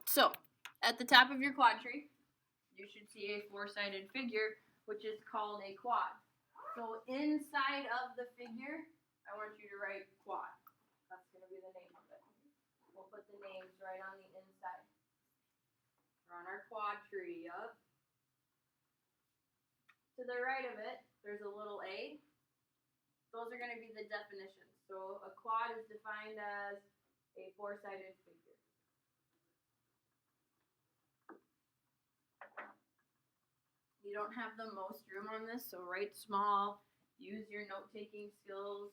So, at the top of your quad tree, you should see a four-sided figure, which is called a quad. So, inside of the figure, I want you to write quad. That's going to be the name of it. We'll put the names right on the inside. We're on our quad tree, up. To the right of it, there's a little A. Those are going to be the definitions. So, a quad is defined as a four-sided figure. You don't have the most room on this, so write small. Use your note-taking skills.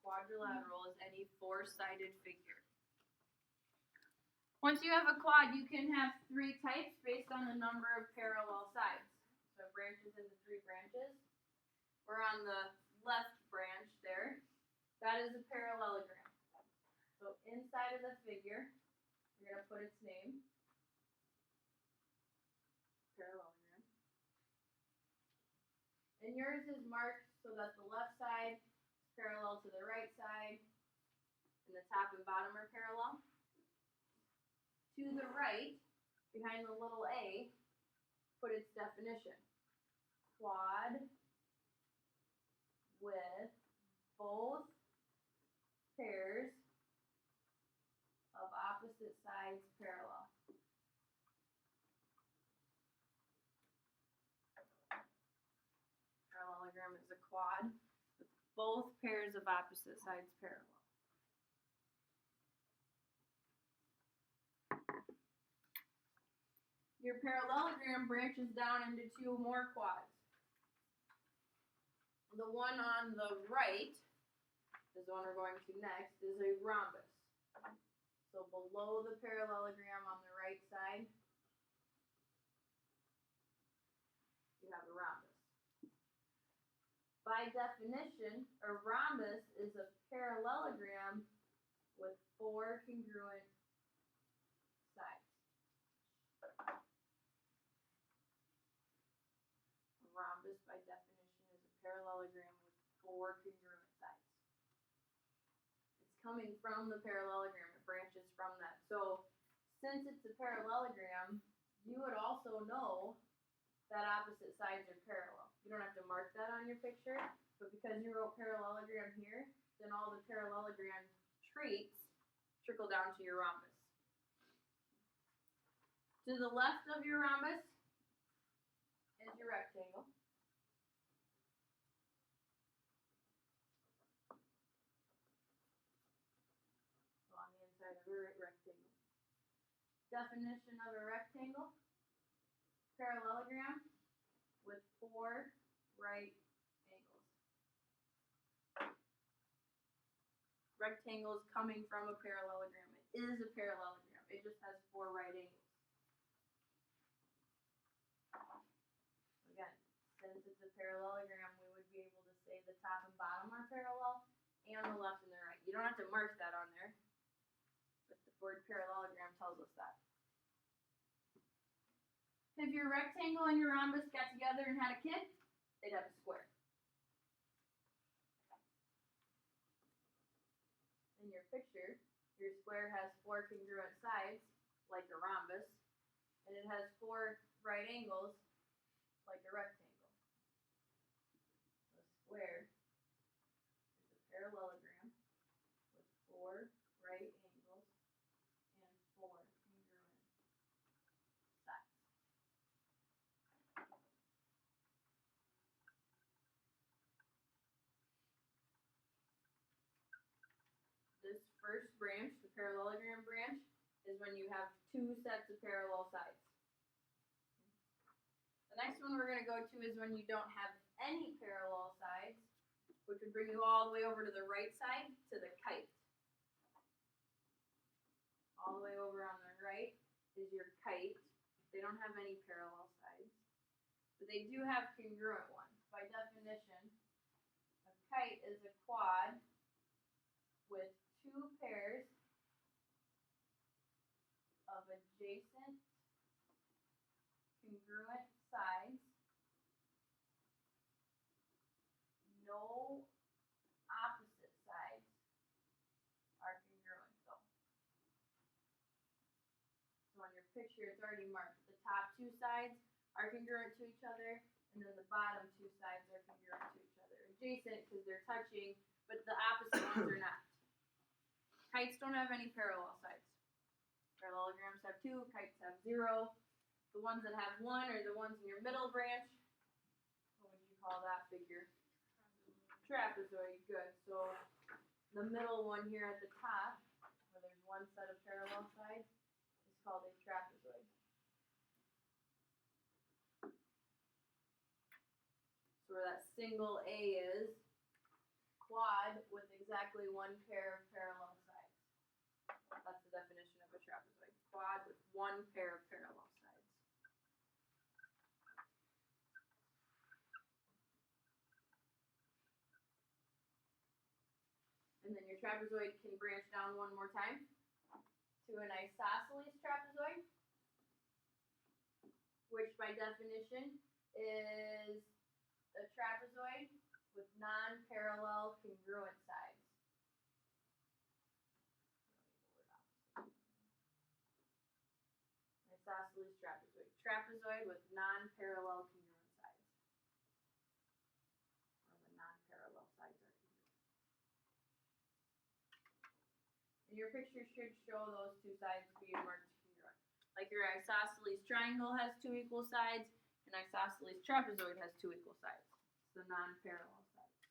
Quadrilateral is any four-sided figure. Once you have a quad, you can have three types based on the number of parallel sides. So it branches into three branches. We're on the left branch there. That is a parallelogram. So inside of the figure, you're going to put its name. Parallelogram. And yours is marked so that the left side is parallel to the right side, and the top and bottom are parallel. To the right, behind the little a, put its definition. Quad with both pairs of opposite sides parallel. Parallelogram is a quad with both pairs of opposite sides parallel. Your parallelogram branches down into two more quads. The one on the right is the one we're going to next, is a rhombus. So below the parallelogram on the right side, you have a rhombus. By definition, a rhombus is a parallelogram with four congruent sides. A rhombus, by definition, is a parallelogram with four congruent sides. It's coming from the parallelogram. It branches from that. So, since it's a parallelogram, you would also know that opposite sides are parallel. You don't have to mark that on your picture, but because you wrote parallelogram here, then all the parallelogram traits trickle down to your rhombus. To the left of your rhombus is your rectangle. So on the inside of a rectangle. Definition of a rectangle: parallelogram with four right angles. Rectangle is coming from a parallelogram. It is a parallelogram. It just has four right angles. Again, since it's a parallelogram, we would be able to say the top and bottom are parallel, and the left and the right. You don't have to mark that on there, but the word parallelogram tells us that. If your rectangle and your rhombus got together and had a kid, they'd have a square. In your picture, your square has four congruent sides, like a rhombus, and it has four right angles, like a rectangle. So a square is a parallelogram with four right angles and four congruent sides. This first branch, the parallelogram branch, is when you have two sets of parallel sides. The next one we're going to go to is when you don't have any parallel sides, which would bring you all the way over to the right side to the kite. All the way over on the right is your kite. They don't have any parallel sides, but they do have congruent ones. By definition, a kite is a quad with two pairs of adjacent congruent sides, no opposite sides are congruent though. picture, it's already marked. The top two sides are congruent to each other, and then the bottom two sides are congruent to each other. Adjacent because they're touching, but the opposite ones are not. Kites don't have any parallel sides. Parallelograms have 2, kites have 0. The ones that have 1 are the ones in your middle branch. What would you call that figure? Trapezoid. Good. So the middle one here at the top, where there's one set of parallel sides, is called a trapezoid. So where that single A is, quad with exactly one pair of parallel sides. That's the definition of a trapezoid. Quad with one pair of parallel sides. And then your trapezoid can branch down one more time to an isosceles trapezoid, which by definition is a trapezoid with non-parallel congruent sides. Isosceles trapezoid. Trapezoid with non-parallel congruent sides. Or the non-parallel sides are congruent. And your picture should show those two sides being marked congruent. Like your isosceles triangle has 2 equal sides, and isosceles trapezoid has 2 equal sides. It's the non-parallel sides.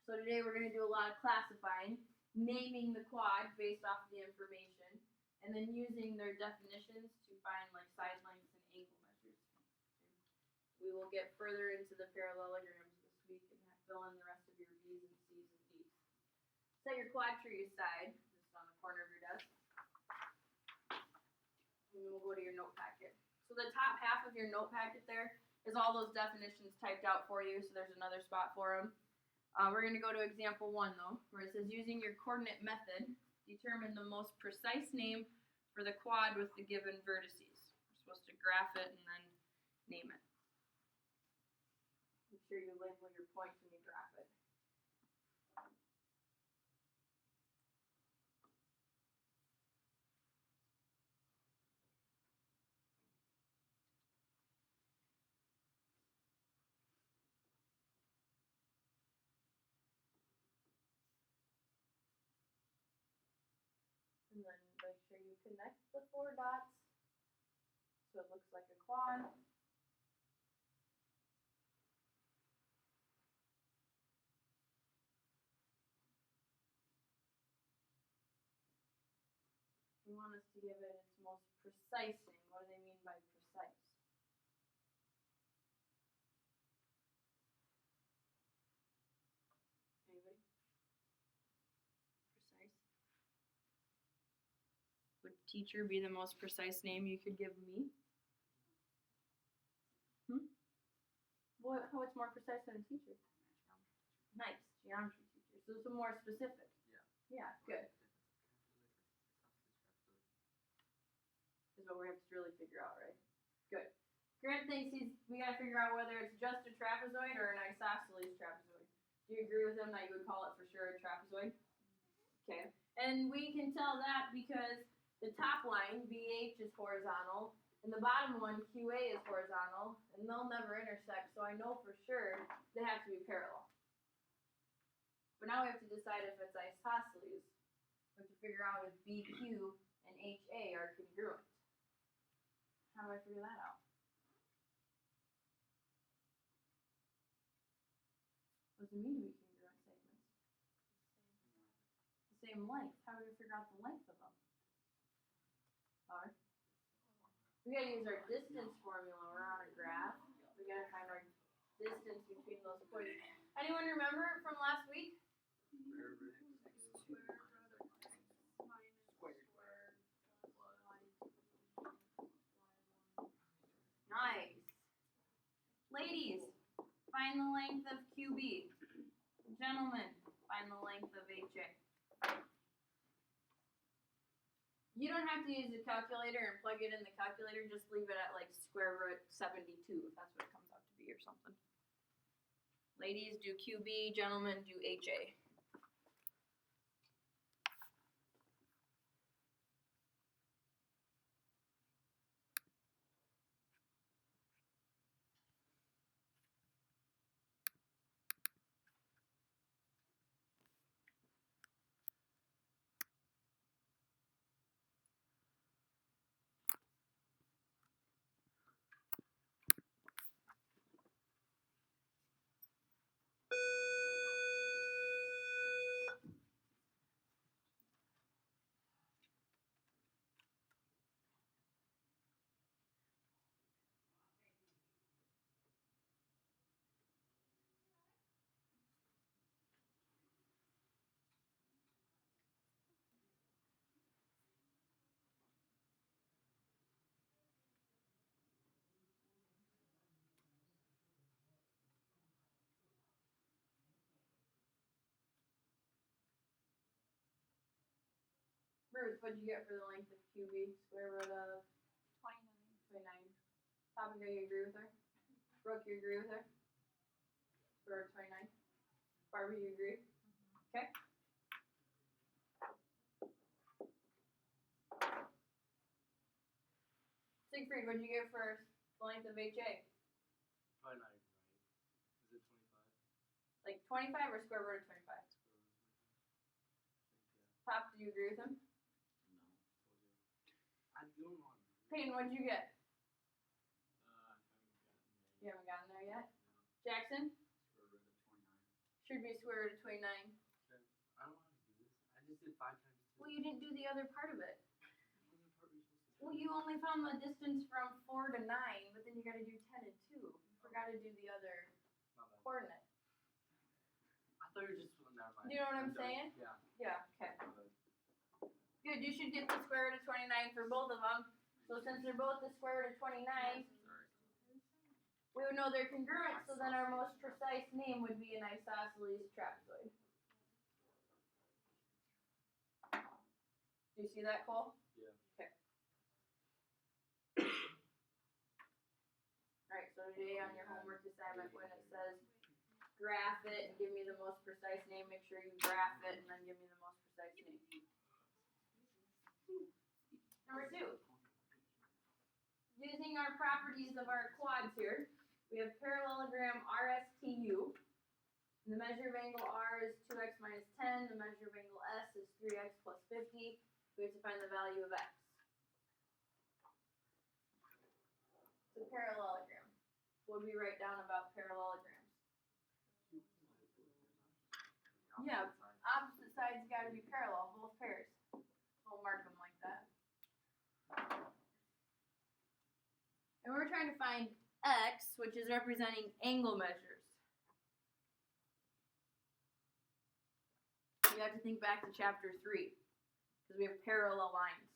So today we're going to do a lot of classifying, naming the quad based off of the information, and then using their definitions to find like side lengths and angle measures. We will get further into the parallelograms this week and fill in the rest of your B's and C's and D's. Set your quad tree aside, just on the corner of your desk. And we'll go to your note packet. So the top half of your note packet there is all those definitions typed out for you, so there's another spot for them. We're going to go to example 1 though, where it says using your coordinate method, determine the most precise name for the quad with the given vertices. We're supposed to graph it and then name it. Make sure you label your points when you graph it. And then make sure you connect the 4 dots so it looks like a quad. We want us to give it its most precise name. What do they mean by precise? Anybody? Precise? Would teacher be the most precise name you could give me? What's more precise than a teacher? Nice, geometry teacher. So some more specific. Yeah, good. Is what we have to really figure out, right? Good. Grant thinks we gotta figure out whether it's just a trapezoid or an isosceles trapezoid. Do you agree with him that you would call it for sure a trapezoid? Okay. And we can tell that because the top line, BH, is horizontal, and the bottom one, QA, is horizontal, and they'll never intersect, so I know for sure they have to be parallel. But now we have to decide if it's isosceles. We have to figure out if BQ and HA are congruent. How do I figure that out? What does it mean to be congruent segments? The same length. How do we figure out the length of them? Alright. We gotta use our distance formula. We're on a graph. We gotta find our distance between those points. Anyone remember it from last week? Nice. Ladies, find the length of QB. Gentlemen, find the length of HA. You don't have to use a calculator and plug it in the calculator. Just leave it at like square root 72 if that's what it comes out to be or something. Ladies do QB, gentlemen do HA. Bruce, what'd you get for the length of QB? Square root of 29. 29. Topic, you agree with her? Brooke, you agree with her? Square root of 29. Barbie, you agree? Okay. Siegfried, what'd you get for the length of HA? Probably not even right. Is it 25? Like 25 or square root of 25? Pop, do you agree with him? No. Told you. I don't know. Peyton, what'd you get? I haven't gotten there. You haven't gotten there yet? No. Jackson? Square root of 29. Should be square root of 29. Okay. I don't know how to do this. I just did 5 times 2. Well, you didn't do the other part of it. What other part were you supposed to do? Well, you only found the distance from 4 to 9, but then you gotta do 10 and 2. You forgot to do the other My bad. coordinate. I thought you were just never mind. You know what I'm done. saying? Yeah. Yeah, okay. My bad. Good, you should get the square root of 29 for both of them. So since they're both the square root of 29, Sorry. we would know they're congruent, so then our most precise name would be an isosceles trapezoid. Do you see that, Cole? Yeah. Okay. Alright, so today on your homework assignment, when it says graph it and give me the most precise name, make sure you graph it and then give me the most precise name. Number 2. Using our properties of our quads here, we have parallelogram RSTU. And the measure of angle R is 2x minus 10. The measure of angle S is 3x plus 50. We have to find the value of x. It's a parallelogram. What do we write down about parallelograms? Yeah, opposite sides got to be parallel, both pairs. We'll mark them like that. And we're trying to find x, which is representing angle measures. You have to think back to chapter 3, because we have parallel lines.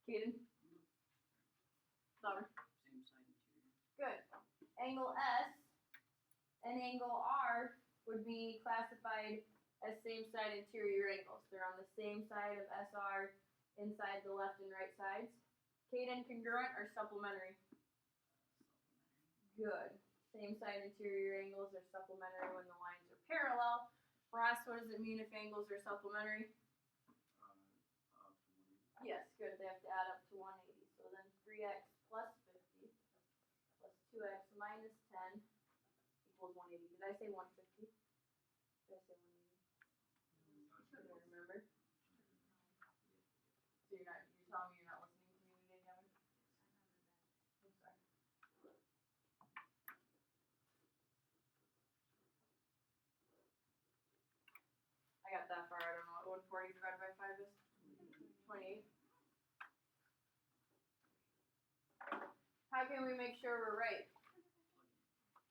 Kaden? Louder. Same side interior. Good. Angle S and angle R would be classified as same side interior angles. They're on the same side of SR inside the left and right sides. Kaden, congruent or supplementary? Good. Same side interior angles are supplementary when the lines are parallel. Ross, what does it mean if angles are supplementary? 180. Yes, good. They have to add up to 180. So then 3x plus 50 plus 2x minus 10 equals 180. Did I say 150? Did I say 180? I don't remember. So you're telling me you're not listening to me today, Kevin? I'm sorry. I got that far. I don't know what 140 divided by 5 is. 28. How can we make sure we're right?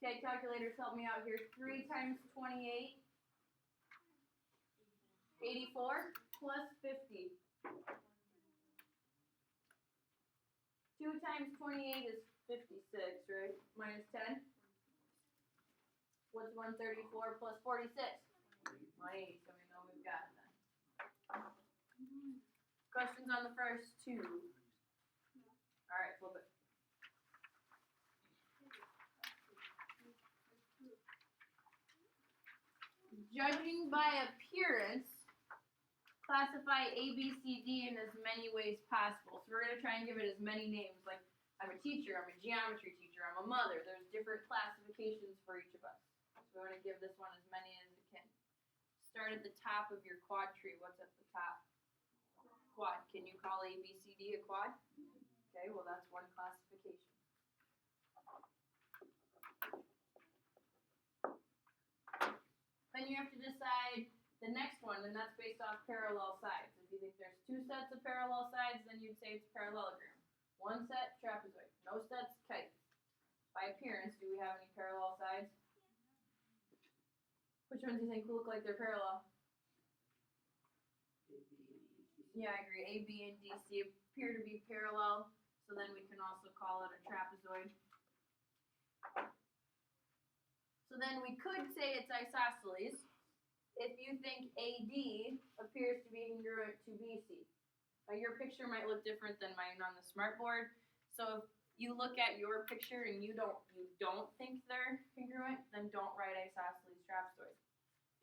Okay, calculators, help me out here. 3 times 28. 84 plus 50. 2 times 28 is 56, right? Minus 10. What's 134 plus 46? 180, so we know we've got it then. Questions on the first 2? Alright, flip it. Judging by appearance, classify A, B, C, D in as many ways possible. So we're going to try and give it as many names. Like, I'm a teacher, I'm a geometry teacher, I'm a mother. There's different classifications for each of us. So we want to give this one as many as we can. Start at the top of your quad tree. What's at the top? Quad. Can you call A, B, C, D a quad? Okay, well that's one classification. Then you have to decide the next one, and that's based off parallel sides. If you think there's 2 sets of parallel sides, then you'd say it's parallelogram. 1 set, trapezoid. No sets, kite. By appearance, do we have any parallel sides? Which ones do you think look like they're parallel? Yeah, I agree. A, B, and D, C appear to be parallel, so then we can also call it a trapezoid. So then we could say it's isosceles if you think AD appears to be congruent to BC. Now your picture might look different than mine on the smartboard. So if you look at your picture and you don't think they're congruent, then don't write isosceles trapezoid.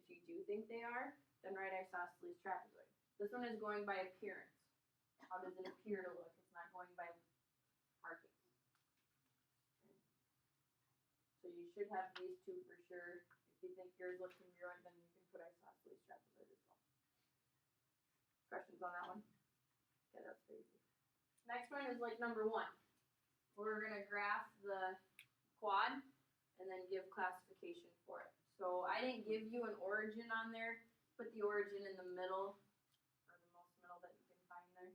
If you do think they are, then write isosceles trapezoid. This one is going by appearance. How does it appear to look? It's not going by markings. So you should have these two for sure. If you think yours looks congruent, then you can put isosceles trapezoid as well. Questions on that one? Okay, that's pretty easy. Next one is like number 1. We're gonna graph the quad and then give classification for it. So I didn't give you an origin on there. Put the origin in the middle, or the most middle that you can find there.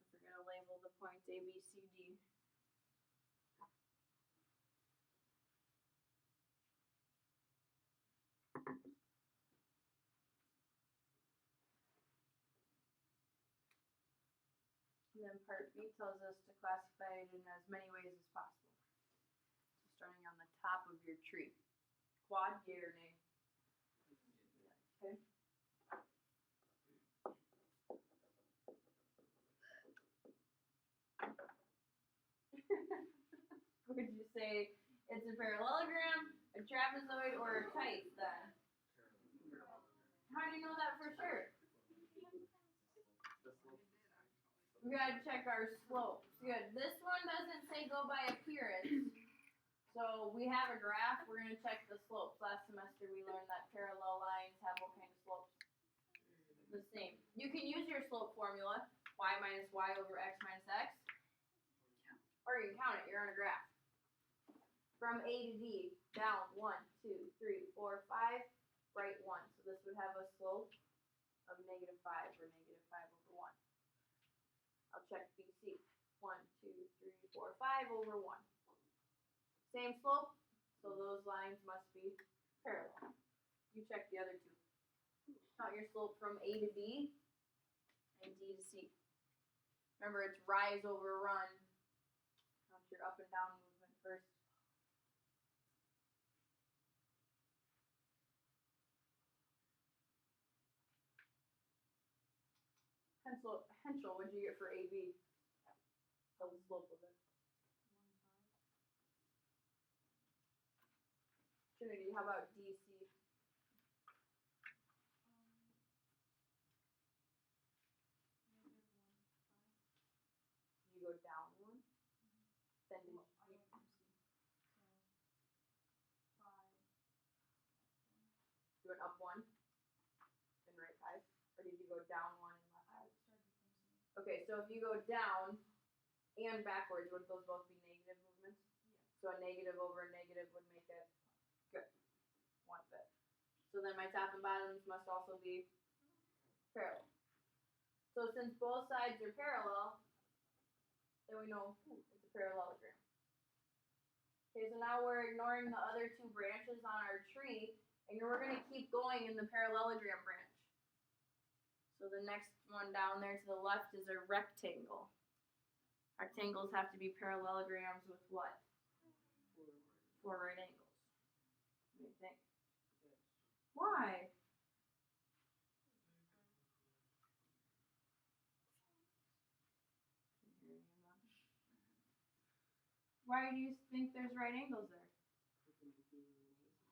Don't forget to label the points A, B, C, D. And then part B tells us to classify it in as many ways as possible. So starting on the top of your tree. Quad, yay or nay? Okay. Would you say it's a parallelogram, a trapezoid, or a kite then? How do you know that for sure? We gotta check our slopes. Good. This one doesn't say go by appearance. So we have a graph, we're gonna check the slopes. Last semester we learned that parallel lines have what kind of slopes? The same. You can use your slope formula, y minus y over x minus x. Or you can count it, you're on a graph. From A to D, down 1, 2, 3, 4, 5, right 1. So this would have a slope of -5 or -5 over 1. I'll check BC. 1, 2, 3, 4, 5 over 1. Same slope, so those lines must be parallel. You check the other two. Count your slope from A to B and D to C. Remember, it's rise over run. Count your up and down movement first. Henschel, what'd you get for AB? Tell the slope of it. 1.5. Trinity, how about DC? Did you go down 1? Then did you went up 1 and right 5? Or did you go down 1 and left 5? Okay, so if you go down and backwards, would those both be negative movements? Yeah. So a negative over a negative would make it good. 1 fit. So then my top and bottoms must also be parallel. So since both sides are parallel, then we know it's a parallelogram. Okay, so now we're ignoring the other 2 branches on our tree, and we're going to keep going in the parallelogram branch. So the next one down there to the left is a rectangle. Rectangles have to be parallelograms with what? 4 right angles. What do you think? Why? Why do you think there's right angles there?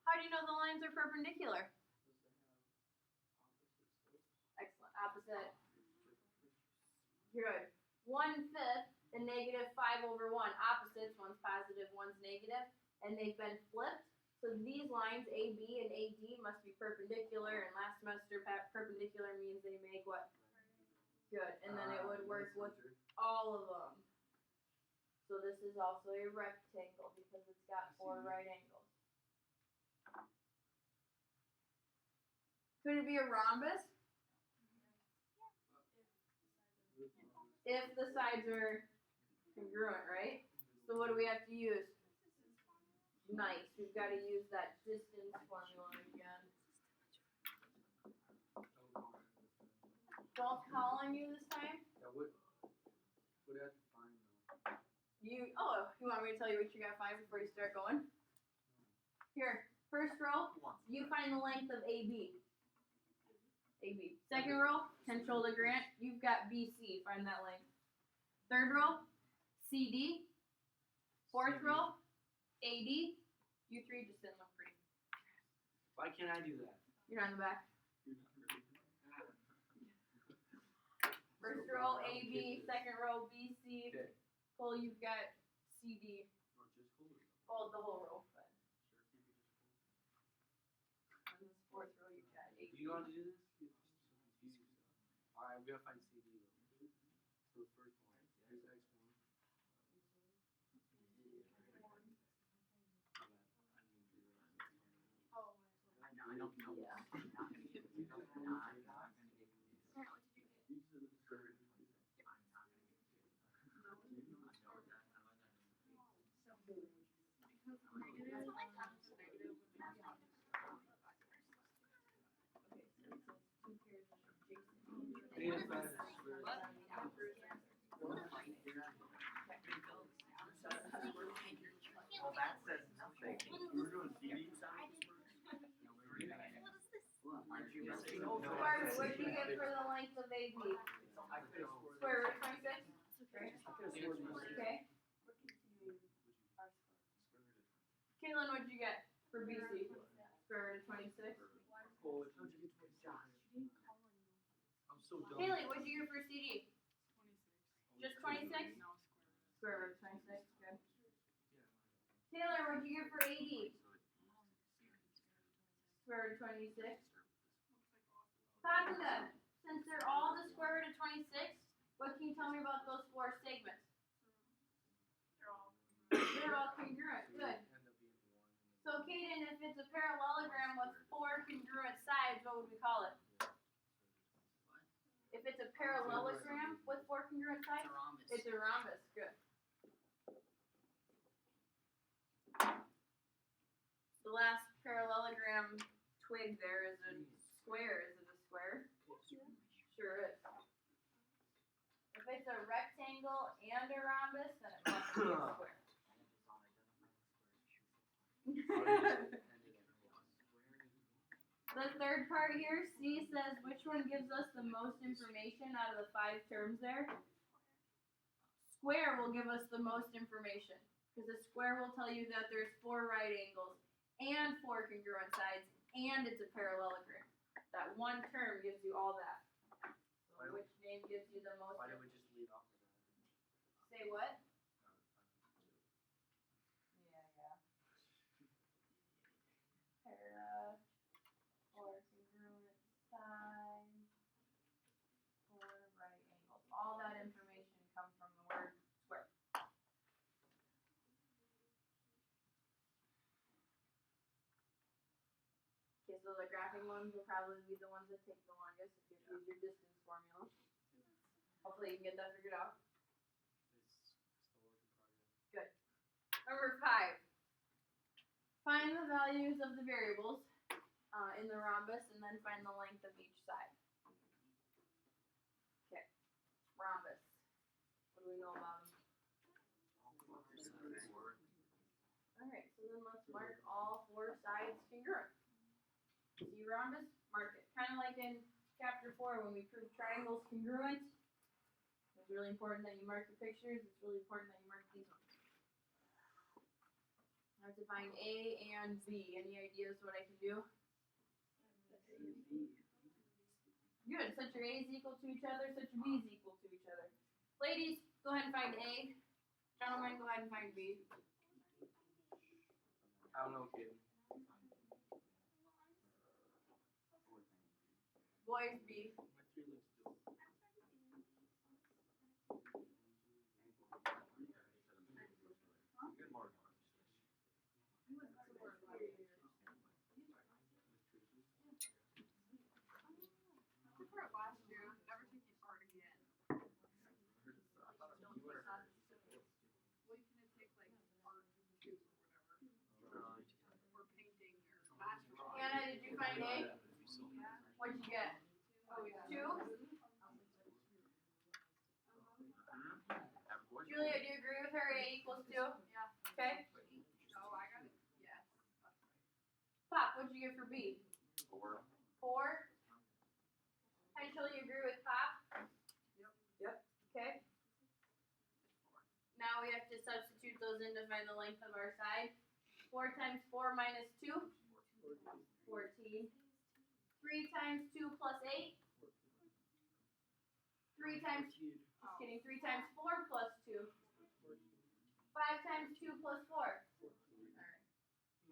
How do you know the lines are perpendicular? Excellent. Opposite. Good. 1/5 and -5 over 1. Opposites. One's positive, one's negative. And they've been flipped. So these lines, AB and AD, must be perpendicular. And last semester, perpendicular means they make what? Good. And then it would work with all of them. So So this is also a rectangle because it's got four right angles. Could it be a rhombus? If the sides are congruent, right? So what do we have to use? Nice. We've got to use that distance formula again. Don't call on you this time. Yeah, what do I have to find though? You want me to tell you what you gotta find before you start going? Here, first row, you find the length of AB. AB. Second row, control the grant, you've got BC, find that length. Third row, CD. Fourth row, AD. You three just didn't look pretty. Why can't I do that? You're on the back. First row, AB. Second row, BC. Okay. Cole, you've got CD. Or just hold it. Well, the whole row, but Sure, can't be just hold. on this fourth row, you've got Do AD. you know how to do this? Alright, we gotta find CD though. So the first one. Here's X1. I don't know. Yeah. Well, that says nothing. We're doing CD sounds. Barbie, what did you get for the length of AB? Square root 26? Okay. Caitlin, what did you get for BC? Square root of 26? Oh, how'd you get 26? I'm so dumb. Haley, what did you get for CD? Just 26? Square root of 26, good. Taylor, what did you get for AD? Square root of 26. Fatima, since they're all the square root of 26, what can you tell me about those four segments? They're all congruent, good. So Kaden, if it's a parallelogram with four congruent sides, what would we call it? If it's a parallelogram with four congruent sides, it's a rhombus, good. The last parallelogram twig there is a square. Is it a square? Sure is. If it's a rectangle and a rhombus, then it must be a square. The third part here, C says which one gives us the most information out of the 5 terms there? Square will give us the most information because a square will tell you that there's 4 right angles and 4 congruent sides and it's a parallelogram. That one term gives you all that. So which name gives you the most? Why did we just lead off with that? Say what? Yeah. Para, 4 congruent sides, 4 right angles. All that information comes from the word square. Okay, so the graphing ones will probably be the ones that take the longest if you use your distance formula. Hopefully you can get that figured out. It's still a work in progress. Number 5. Find the values of the variables in the rhombus and then find the length of each side. Okay, rhombus. What do we know about them? Alright, so then let's mark all 4 sides congruent. See rhombus? Mark it. Kind of like in chapter 4 when we proved triangles congruent. It's really important that you mark your pictures. It's really important that you mark these ones. I have to find A and B. Any ideas what I can do? Good. Such your A's equal to each other, such your B's equal to each other. Ladies, go ahead and find A. Gentlemen, go ahead and find B. I don't know, kid. Boys, B. My 3 looks dope. find A? What'd you get? Oh, 2? Julia, do you agree with her? A equals 2? Yeah. Okay. So I got it. Yes. That's right. Pop, what'd you get for B? 4. 4? Henschel, you agree with Pop? Yep. Okay. Now we have to substitute those in to find the length of our side. 4 times 4 minus 2? 14. 3 times 2 plus 8? 3 times, just kidding, 3 times 4 plus 2? 5 times 2 plus 4? Alright.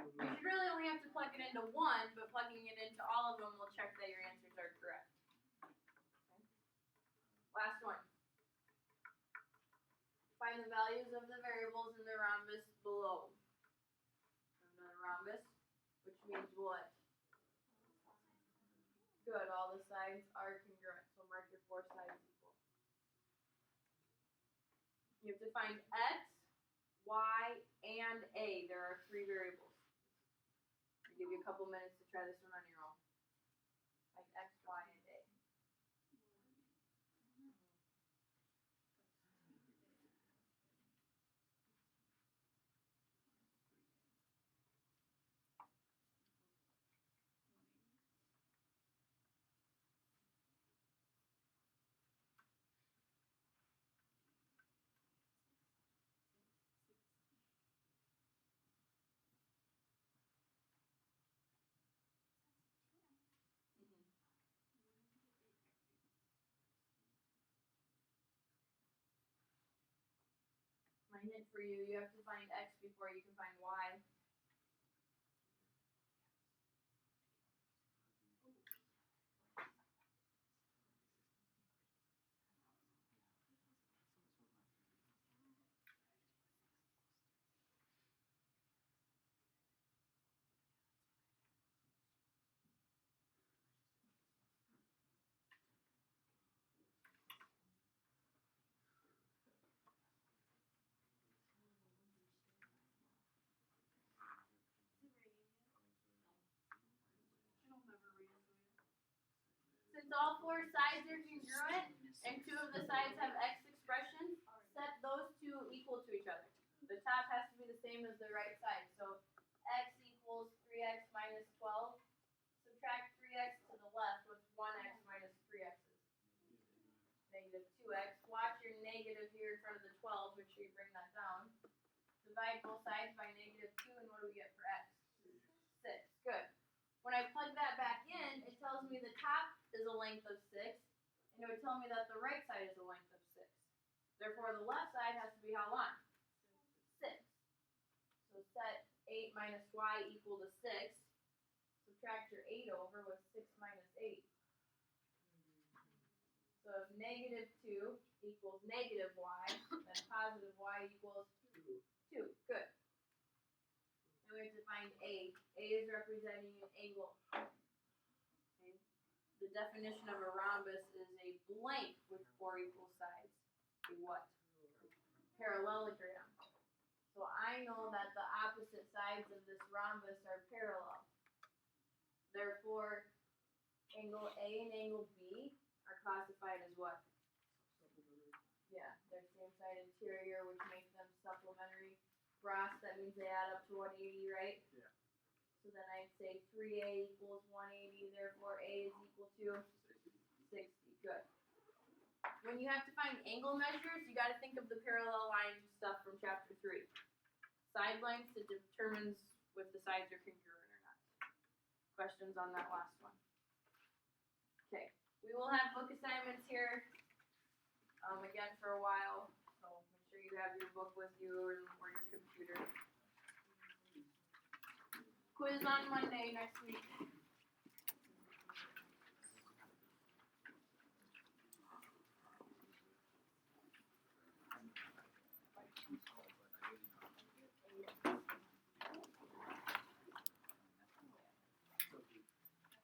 You should really only have to plug it into one, but plugging it into all of them will check that your answers are correct. Okay. Last one. Find the values of the variables in the rhombus below. I've done a rhombus, which means what? Good, all the sides are congruent, so mark your 4 sides equal. You have to find x, y, and a. There are 3 variables. I'll give you a couple minutes to try this one on your own. Find x, y, and a. My hint for you, you have to find x before you can find y. It'll never read it. Since all 4 sides are congruent and 2 of the sides have x expressions, set those 2 equal to each other. The top has to be the same as the right side. So x equals 3x minus 12. Subtract 3x to the left with 1x minus 3x's. Negative 2x. Watch your negative here in front of the 12. Make sure you bring that down. Divide both sides by negative 2, and what do we get for x? 6. Good. When I plug that back in, it tells me the top is a length of 6, and it would tell me that the right side is a length of 6. Therefore, the left side has to be how long? 6. So set 8 minus y equal to 6. Subtract your 8 over with 6 minus 8. So if negative 2 equals negative y, then positive y equals 2. Good. Now we have to find a. A is representing an angle. Okay. The definition of a rhombus is a blank with 4 equal sides. A what? Parallelogram. So I know that the opposite sides of this rhombus are parallel. Therefore, angle A and angle B are classified as what? Yeah, they're same side interior, which makes them supplementary. Ross, that means they add up to 180, right? Yeah. So then I'd say 3a equals 180, therefore a is equal to 60. Good. When you have to find angle measures, you got to think of the parallel line stuff from chapter 3. Side lengths, it determines if the sides are congruent or not. Questions on that last one? Okay. We will have book assignments here again for a while, so make sure you have your book with you or your computer. Quiz on Monday next week.